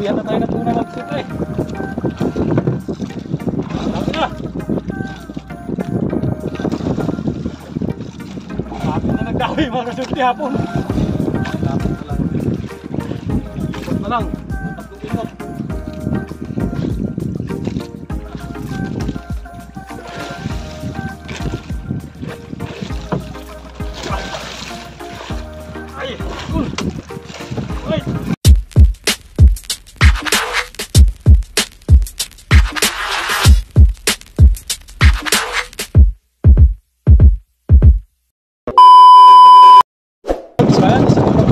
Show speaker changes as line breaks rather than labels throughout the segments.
Bigyan na tayo ng tuna mag-sipre. Dami na. Dami na nagdami mga kasulti hapon. Dami na lang. Ikot na lang. Tatlong ikot. Ay, cool. Ay.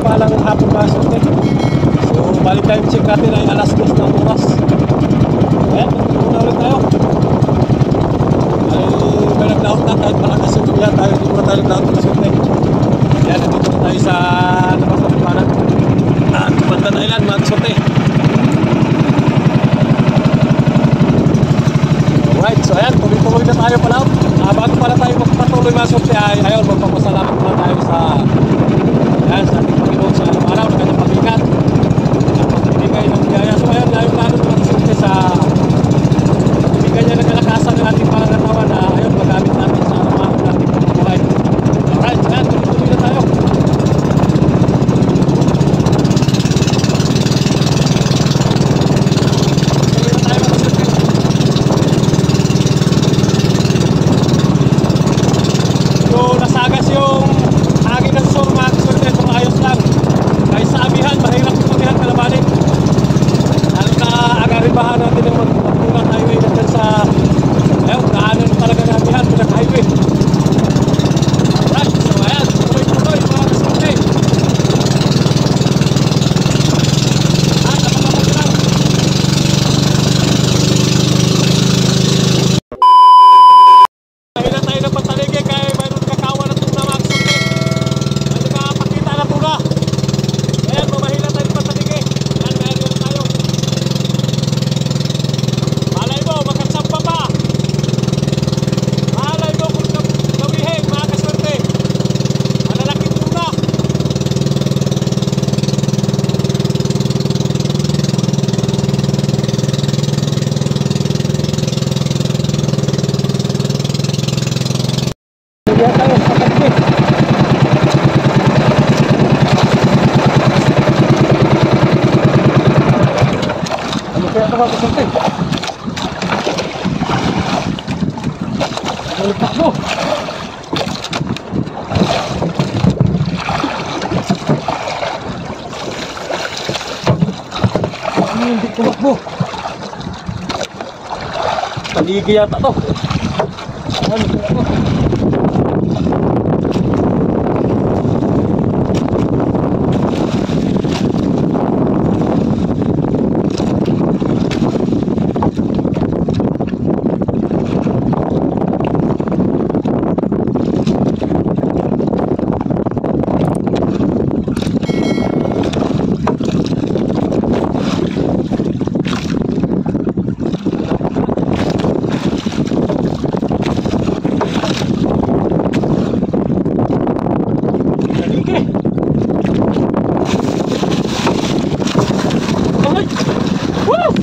Palang hapon mga kasulti. So balik time check natin ay alas 2 ng oras. Ayan, magpuna ulit tayo. Ay may naglaot na kahit malakas yung tuya tayo. Hindi mo na tayo naglaot mga kasulti. Ayan, nandito na tayo sa napapalipanan Bandan Island mga kasulti. Alright, so ayan, tuloy-tuloy na tayo pala. Bago pala tayo magpatuloy mga kasulti ay ayun, magpapasalamat pala tayo sa sa ating Panginoon sa araw-araw na kanyang pag-ingat at pagbibigay ng biyaya. So ayan, lalo naman sa pagbibigay niya ng kalakasan ng ating pangangatawan na ayun, magamit natin sa araw-araw ng ating pagbuhay. Alright, so ayan, tuloy-tuloy na tayo. Tuloy na tayo mga kasulti. So nasagas yung hangin ng sur mga kasulti. Ayos lang. Kahit sa amihan, mahirap yung amihan kalabanin. Lalo na agaribahan natin ng magpungan highway na dyan sa ayun, daanan talaga ng amihan, pinag highway. Alright, so ayan, tuloy-tuloy mga kasulti. Nakamamag lang. Mahina tayo ng pantaligay kaya mayroon kakawa na tuna mga kasulti. Ayan, mamahila tayo ng pataligi. Ayan, meron tayo. Malay mo, magkasamba pa. Malay mo kung gawihin, mga kaswerte. Malalaking tuna. Ayan tayo, pataligi. Kaya ito mga kasulti. Balitak mo. Hindi tumakbo. Taligi yata ito. Ano ito?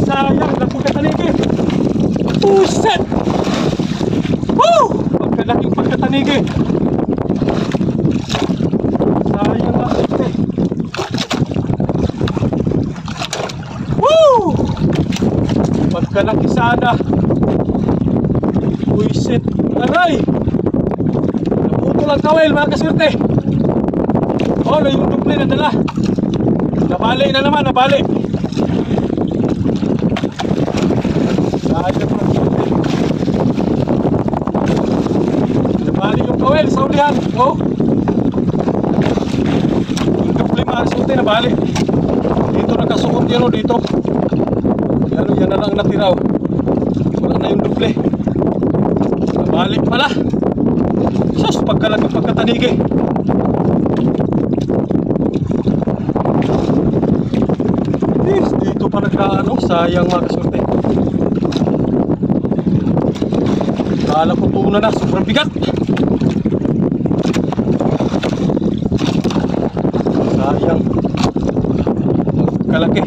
Sayang, laki ka tanigi. Puset! Woo! Pagkalaking pagkatanigi. Sayang nga ito. Woo! Pagkalaki sana. Puset! Aray! Naputo lang kawel mga kaswerte. Oh, yung duple na dala. Nabali na naman, nabali. Nabali yung kawel sa ulihan. Oh. Yung duple mga kaswerte, nabali. Dito nakasuot yan o dito. Yan na lang natiraw. Wala na yung duple. Nabali pala. Sus, pagkalaki pagkatanigi. Dito pa nagkaano, sayang mga kaswerte. Kala ko tuna na, sobrang bigat. Sayang. Kalaki.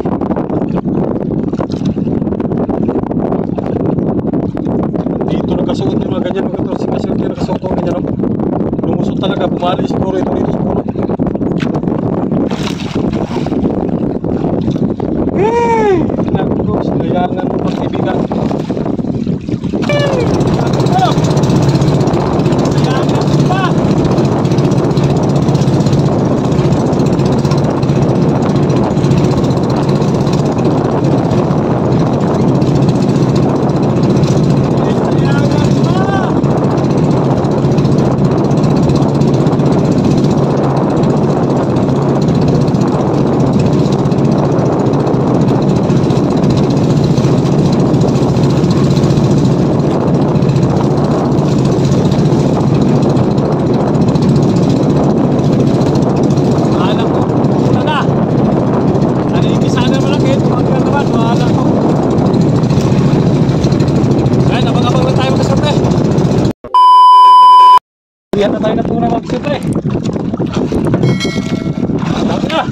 umaga, bumali siguro ito dito sa puno. Naku, sinayangan mo pag-ibigan. Sinayangan mo pa. Lihat na tayo na tuna mag-siyempre. Dami na.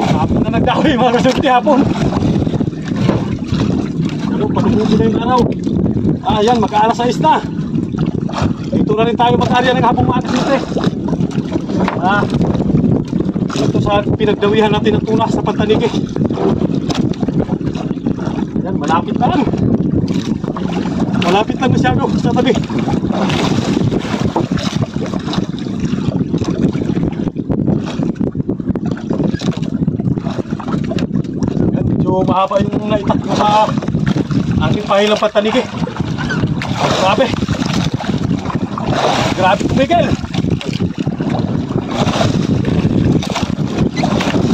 Hapon na nagdawi mga kasunti hapon. Ano, patumubo na yung araw. Ayan, mag-aalas 6 na. Dito na rin tayo mag-arya ng hapong mga kasunti. Ito sa pinagdawihan natin ng tuna sa Pantanigi. Ayan, malapit na lang. Malapit lang masyado sa tabi. Medyo mahaba yung naitak ko sa aking pahilang Pantanigi. Grabe. Grabe tumigil.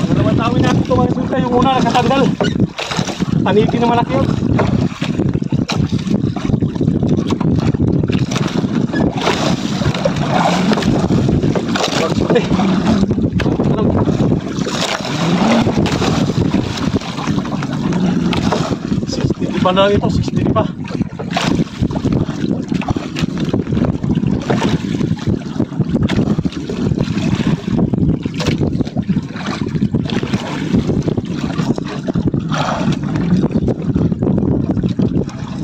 Ano naman tawin natin ito mga sunta. Yung una nakatanggal. Tanigi na malaki yun. Pa na ito, 60 pa.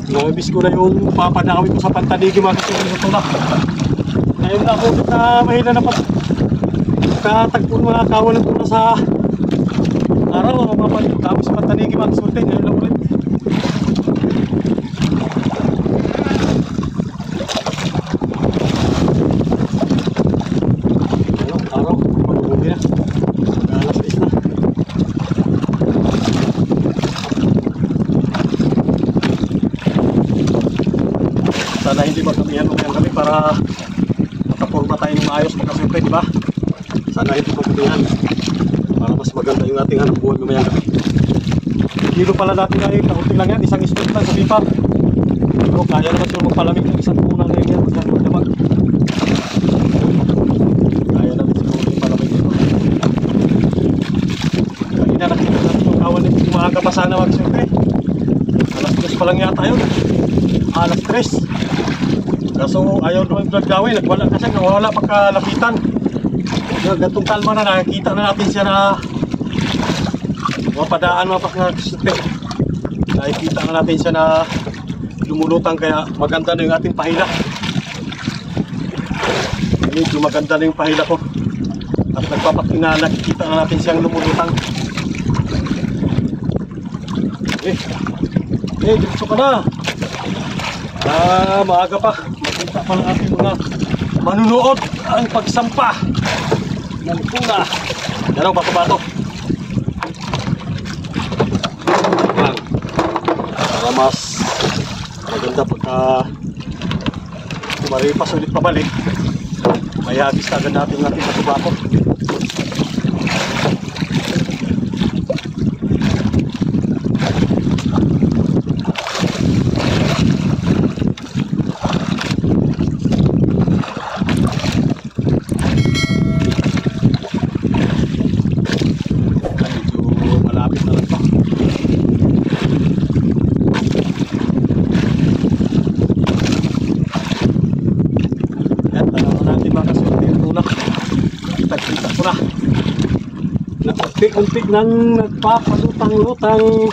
Nabis ko na yung papadakawin ko sa Pantanigi mga kasunod sa tulak. Ngayon na ako na mahila na pagkatagpon mga kawan ng tuna sa araw. Ang mapagkakawin sa Pantanigi mga kasunod. Ngayon na ulit. Sana hindi magkamihan umayan kami para makaporma tayo ng maayos magkasimple, di ba? Sana hindi magkamihan para mas maganda yung ating hanap buhay umayan kami. Kilo pala natin ngayon, kaunti lang yan, isang split lang sa pipa. Pero kaya naman sila magpalamig ng isang punang ngayon yan, masyado magdamag. Kaya naman sila magpalamig dito. Kanina nakita natin yung kawan nito, maaga pa sana magsimple. Alas 3 pa lang yata yun. Alas 3. Kaso ayaw naman yung gawin, nagwala kasi nawala pagkalapitan. Gatong kalma na nakikita na natin siya na mapadaan mapakasute. Nakikita na natin siya na lumulutang kaya maganda na yung ating pahila. Medyo maganda na yung pahila ko. At nagpapakina nakikita na natin siyang lumulutang. Diretso ka na. Maaga pa. Makita pa ng ating mga manunood ang pagsampa ng tuna. Yan ang bato-bato. Para mas maganda pagka kumaripas ulit pabalik, may hagis na agad natin ating bato-bato. Unti-unti nang nagpapalutang-lutang.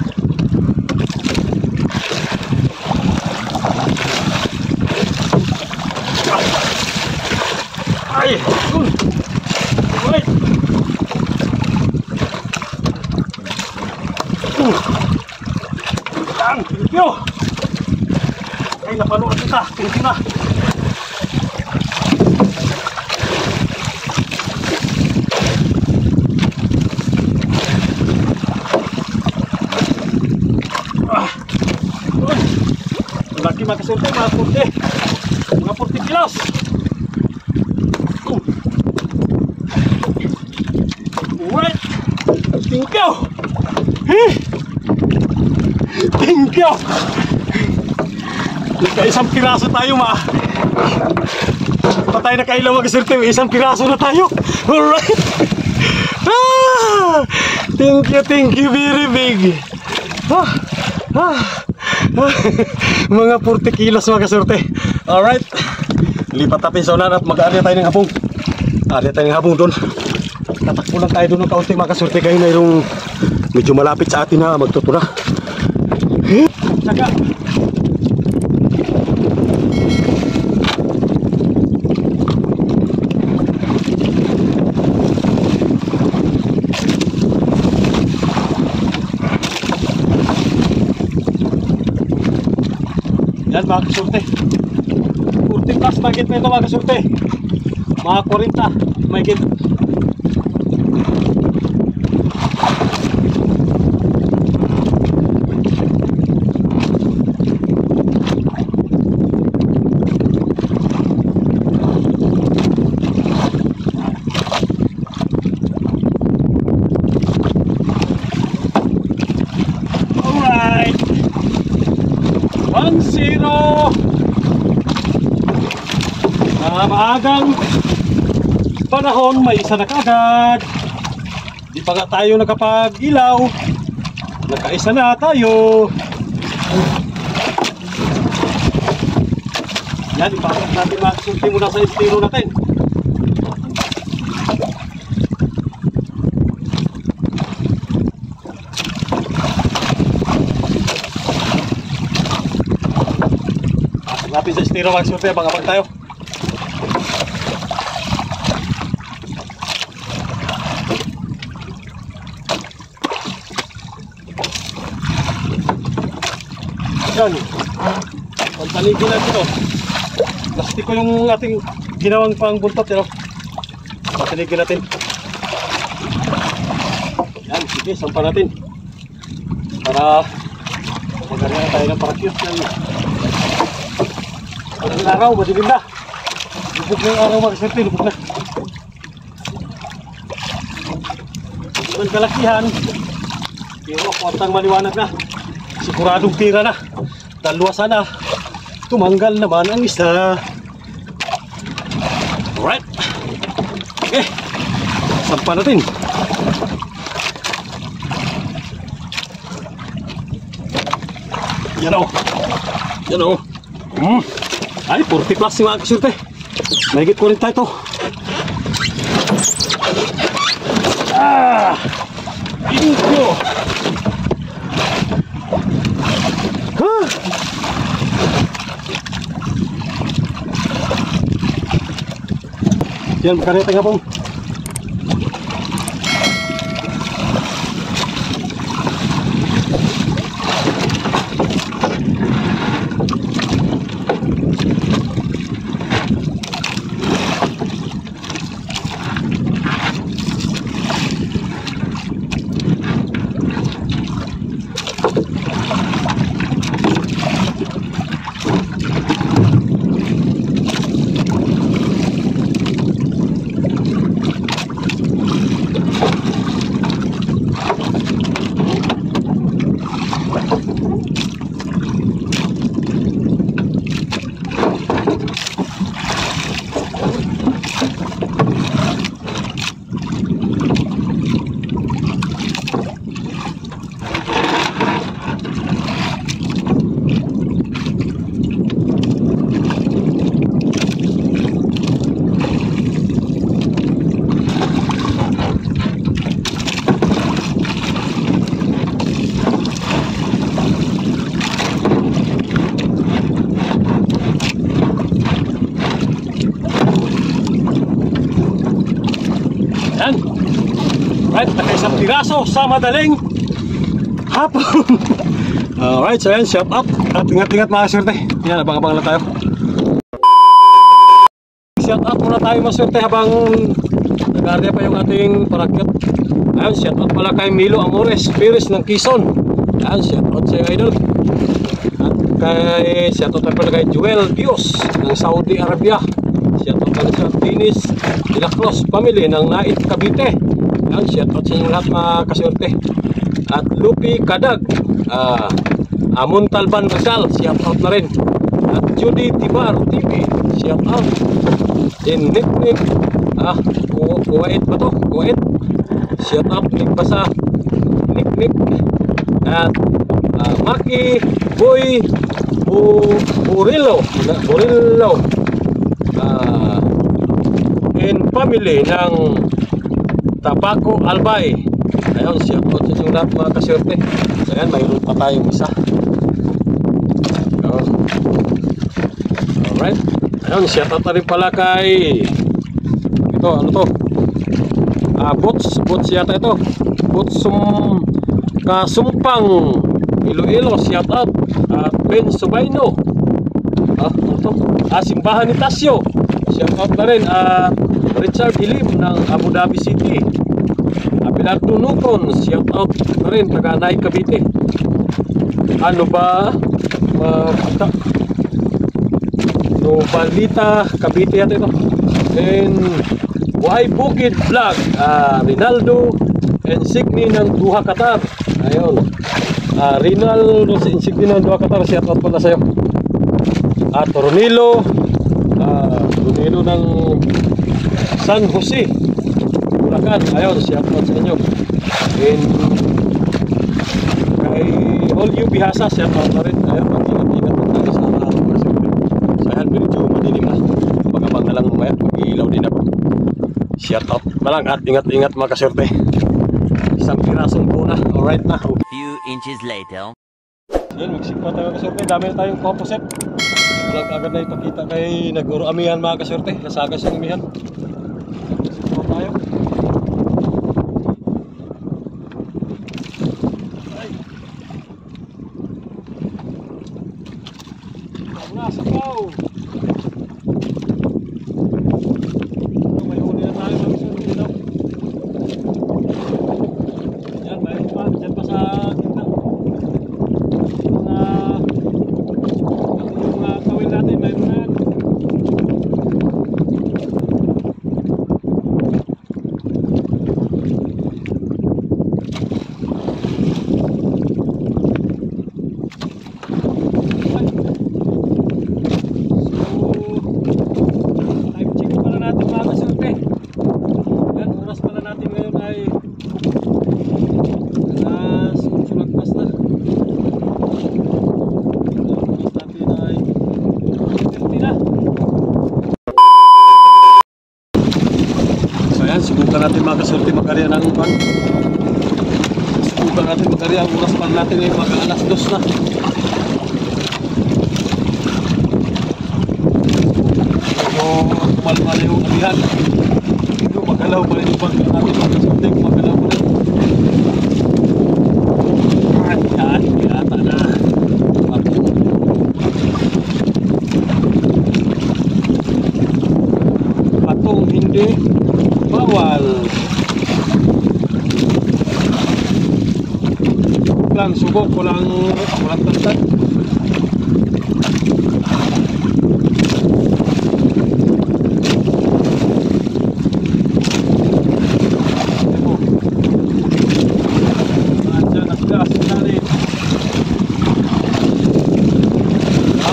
Ay, yun. Alright. Yan, thank you. Ay, napanood kita. Thank you na. Laki makasunti, mga 40. Mga 40 kilos. Alright. Thank you. Thank you. Nagka-isang piraso tayo, ma. Patay na kailaw mag-surte. Isang piraso na tayo. Alright. Thank you very big. Mga 40 kilos mag-surte. Alright. Lipat natin sa unan at mag-aarya tayo ng habong. Aarya tayo ng habong doon. Tatakbo lang tayo doon ng kaunti makasurte kayo na yung medyo malapit sa atin na magtutuna. Saka yan mga kasurte, 40 plus magit na ito mga kasurte, mga 40 magit. Alright, 1-0. Maagang panahon, may isa na kagad. Di pa nga tayo nakapag-ilaw. Nakaisa na tayo. Yan, ipakot natin mga kasurte muna sa estero natin. Lapis sa estero mga kasurte, abang-abang tayo. Yan, pantaligin natin ito. Plastiko yung ating ginawang pangbuntot, yun. Pantaligin natin. Yan, sige, sampa natin para maganda tayo ng parakyut. Ang araw, madilim na. Lubog na yung araw mga kasurte, lubog na. Hindi man kalakihan, pero kuwantang maliwanag na. Siguradong tira na. Dalawa sana. Tumanggal naman ang isa. Alright. Okay. Sampa natin. Yan o. Yan o. Ay, 40 plus yung mga kasurte. Mahigit ko rin tayo ito. Inyo. Yan, makarita nga po. Yan. Right, nakaisang piraso sa madaling hapon. Alright, so yan, shout out. At ingat-ingat mga swerte. Yan, abang-abang lang tayo. Shout out muna tayo mga swerte habang nag-area pa yung ating parakyat. Ayan, shout out pala kay Milo Amores Pires ng Quezon. Ayan, shout out sa idol. At kay, shout out pala kay Joel Dios ng Saudi Arabia. Shout out pala sa Dinis De La Cruz family ng Nait Cavite. Yan, shout out sa inyo lahat mga kaswerte. At Lupi Kadag, Montalban Rizal, shout out na rin. At Judy Tibar TV, shout out. Din Nick Kuwait ba to? Kuwait, shout out. Nick pa sa Nick. At Maki Boy Burillo and family ng Tabaco Albay. Ayun, shout out sa inyo lahat mga kaswerte. So yan, mayroon pa tayong isa. Alright. Ayun, shout out na rin pala kay ito, ano to? Bots yata ito. Kasumpang Iloilo, shout out. At Ben Subayno. Ano to? Simbahan ni Tasyo, shout out na rin. At Richard Ilim ng Abu Dhabi City. Abelardo Nukon, shout out na rin, taga Nait Cavite. Ano ba? Novalita Cavite yata ito. And Y Bukid Vlog, Rinaldo Insigni ng Duha Qatar. Ayun, Rinaldo Insigni ng Duha Qatar, shout out pala sa'yo. At Ronilo ng San Jose, Bulacan. Ayun, shout out sa inyo. And kay all you Bihasa, shout out na rin. Ayun, mag-ingat po tayo sa araw. So ayan, medyo madilim na. Pag-abang na lang mamaya, mag-iilaw din ako. Shout out na lang at ingat-ingat mga kaswerte. Isang pirasong puna. Alright na.
Few inches later.
Ayun, magsikpa tayo mga kaswerte. Dami na tayong composite. Walang kagad na ipakita kay nag-uro-amihan mga kaswerte. Nasagas yung amihan. Sikpa tayo. Sabaw! May huli na tayo mga kaswerte dito. Yan, mayroon pa. Diyan pa sa kita. Mga kawin natin, mayroon na yan. Subukan natin mga kaswerte mag-area ng pan. Hindi pa natin mag-ari. Ang oras pa natin ay mag-alas 2 na. Kumalma na yung alihan. Magalaw pa rin yung bangka natin. Magalaw pa rin. Yan, yata na. Patong hindi bawal. Lang subok, walang tantad.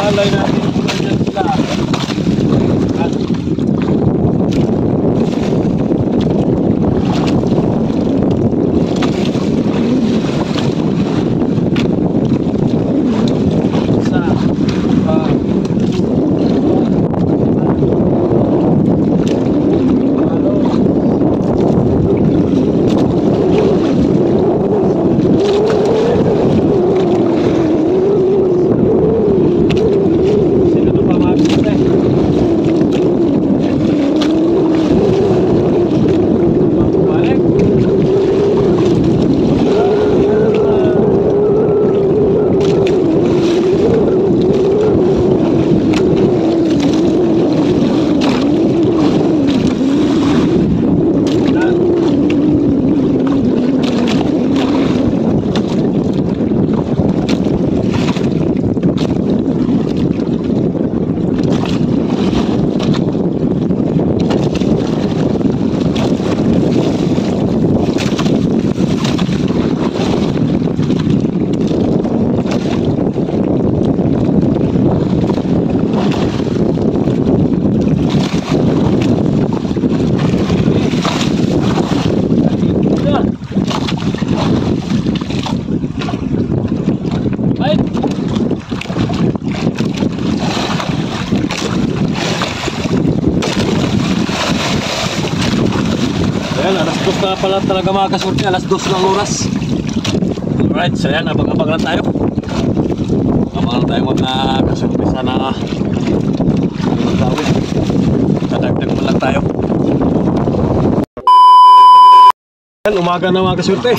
Alay natin kung nandiyan sila. Alas 2 na pala talaga mga kasurti, alas 2 ng oras. Alright, so yan, abang-abang lang tayo. Abang lang tayo mga kasurti, sana magdawin. Kadagdag mo lang tayo. Yan, umaga na mga kasurti.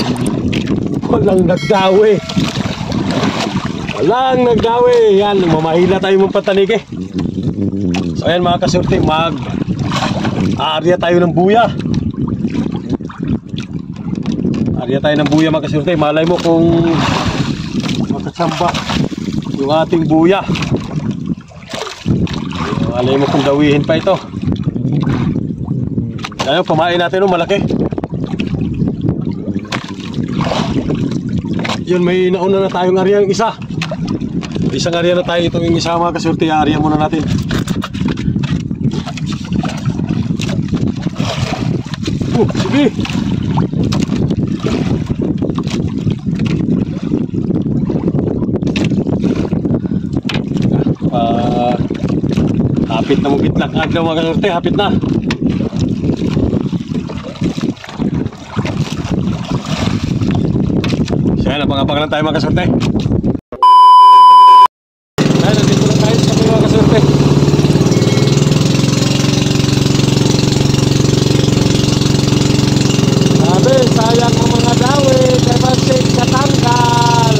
Walang nagdawi. Walang nagdawi. Yan, mamahila tayo mong patanigi. So yan mga kasurti, aarya tayo ng buya. Arya tayo ng buya mga kasurte. Malay mo kung makatsamba yung ating buya. Malay mo kung dawihin pa ito. Kaya pamain natin yung malaki. Yun, may nauna na tayong arya yung isa. Isang arya na tayo itong yung isa mga kasurte. Arya muna natin. Sige. Hapit na mong gitlak agad mga kasurte, hapit na. So yan, abang-abang lang tayo mga kasurte. Ayan, nandito lang tayo sa mga kasurte. Sabi, sayang ang mga dawi, kay Masik katangkal.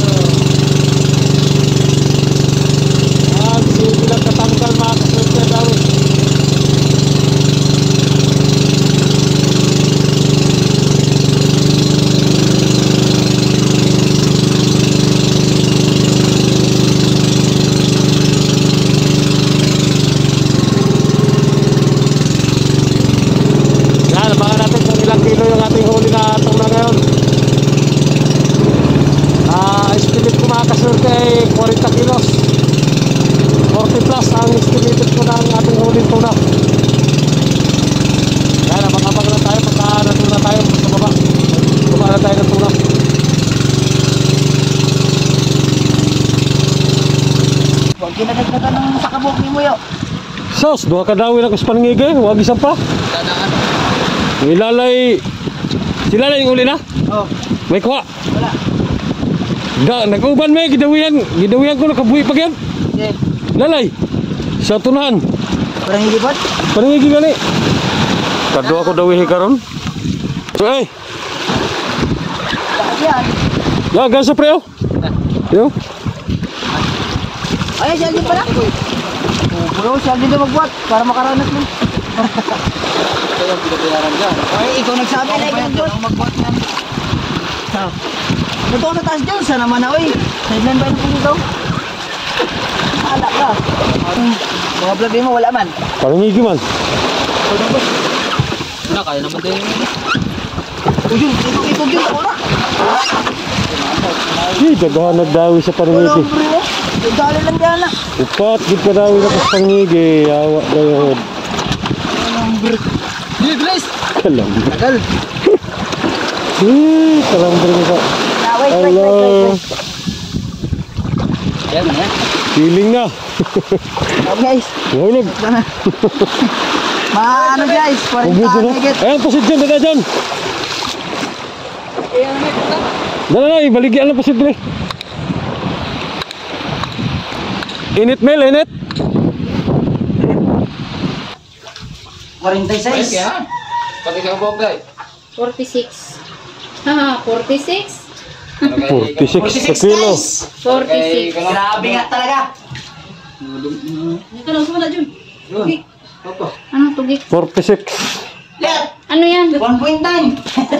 Sige lang katangkal mga kasurte dawi. Yan, abangan natin kung ilang kilo yung ating huli na itong na ngayon. Estimate ko mga kasurte ay 40 kilos. 40 plus ang estimated ko ng ating huling tuna. Yan, abang-abang na tayo pagka natuna tayo sa baba. Tumala tayo ng tuna.
Huwag ginagagdagan ng sakabog ni Muyo.
Sos, doha ka daw na kus paningigay, huwag isa pa.
Danaan.
Nilalay, sila na yung uli na?
Oh.
May kuha.
Wala.
Nag-uban may gidawihan ko nakabuhi pa gyud.
Okay.
Lalay. Sa tunahan.
Parang higipot?
Paningigi gani. Kadua ko dawihi karon. So ay.
Yan.
Ya gas preo. Yo.
Ay, siya din pala. Bro, siya din na magbuhat para makaranas mo.
Kaya ang pinapinaran dyan.
Ay, ikaw nagsabi na ikaw magbuhat.
Magbuhat yan.
Ito ka sa taas dyan, sana naman na, oy. Sideline ba yung dito? Hala ka. Mga vlog mo, wala man.
Paningigi man.
Wala, kaya naman din.
Uy, yun, ito yun, ako na.
Dagahan nagdawi sa
Wala,
paningigi.
bro. Dali lang yan na.
Upat gid ka dawi na sa paningigi. Awa daw.
Dili, bilis!
Kalam.
Tagal.
Kalam din ka.
Wait.
Hello.
Yan, ano yan?
Feeling na.
Oh, guys.
Wala.
Ano guys, 40 megit.
Ayan, pasid dyan, dada dyan. Dala na, ibaligyan na pasid dyan. Init Mel, init.
46.
Pati ka bog, guys.
46. Haha, 46?
46 sa kilo.
46.
Grabe nga talaga.
Ito lang, sumala dyan. Tugig. Anong tugig?
46.
Let,
Ano yan?
1.9.